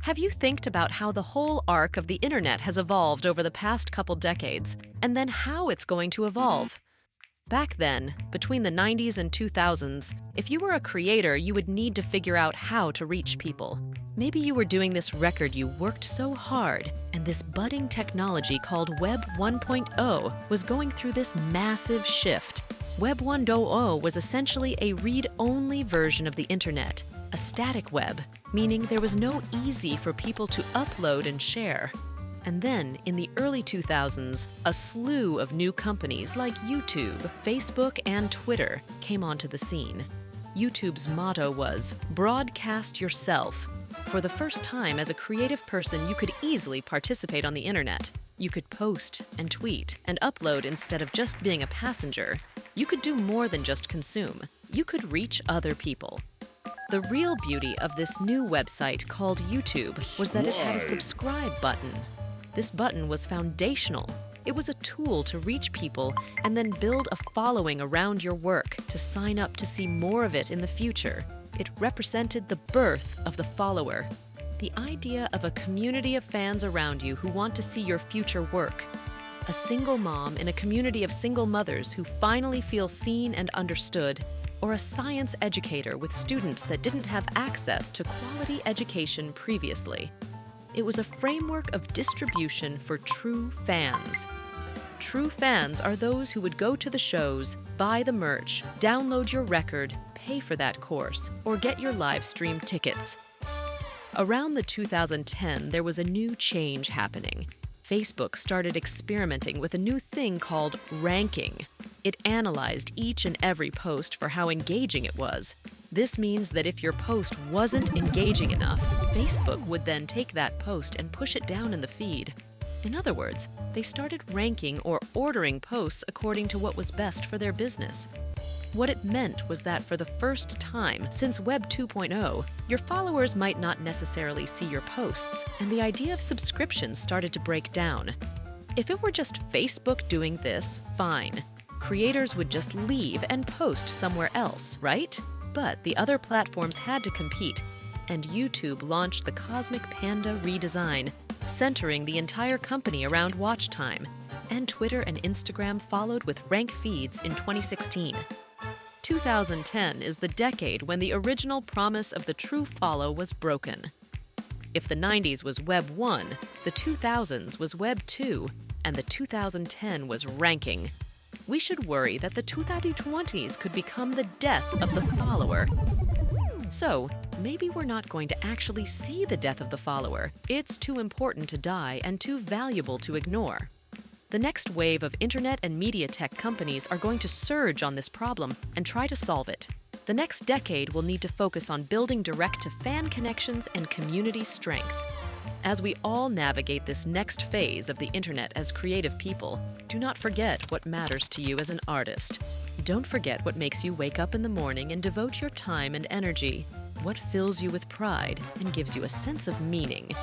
Have you thinked about how the whole arc of the internet has evolved over the past couple decades, and then how it's going to evolve? Back then, between the 90s and 2000s, if you were a creator, you would need to figure out how to reach people. Maybe you were doing this record you worked so hard, and this budding technology called Web 1.0 was going through this massive shift. Web 1.0 was essentially a read-only version of the internet, a static web, meaning there was no easy for people to upload and share. And then, in the early 2000s, a slew of new companies like YouTube, Facebook, and Twitter came onto the scene. YouTube's motto was, "Broadcast yourself." For the first time, as a creative person, you could easily participate on the internet. You could post and tweet and upload instead of just being a passenger. You could do more than just consume. You could reach other people. The real beauty of this new website called YouTube was that it had a subscribe button. This button was foundational. It was a tool to reach people and then build a following around your work to sign up to see more of it in the future. It represented the birth of the follower, the idea of a community of fans around you who want to see your future work. A single mom in a community of single mothers who finally feel seen and understood, or a science educator with students that didn't have access to quality education previously. It was a framework of distribution for true fans. True fans are those who would go to the shows, buy the merch, download your record, pay for that course, or get your live stream tickets. Around the 2010, there was a new change happening. Facebook started experimenting with a new thing called ranking. It analyzed each and every post for how engaging it was. This means that if your post wasn't engaging enough, Facebook would then take that post and push it down in the feed. In other words, they started ranking or ordering posts according to what was best for their business. What it meant was that for the first time since Web 2.0, your followers might not necessarily see your posts, and the idea of subscriptions started to break down. If it were just Facebook doing this, fine. Creators would just leave and post somewhere else, right? But the other platforms had to compete, and YouTube launched the Cosmic Panda redesign, centering the entire company around watch time. And Twitter and Instagram followed with rank feeds in 2016. 2010 is the decade when the original promise of the true follow was broken. If the 90s was Web 1, the 2000s was Web 2, and the 2010 was ranking. We should worry that the 2020s could become the death of the follower. So, maybe we're not going to actually see the death of the follower. It's too important to die and too valuable to ignore. The next wave of internet and media tech companies are going to surge on this problem and try to solve it. The next decade will need to focus on building direct-to-fan connections and community strength. As we all navigate this next phase of the internet as creative people, do not forget what matters to you as an artist. Don't forget what makes you wake up in the morning and devote your time and energy, what fills you with pride and gives you a sense of meaning.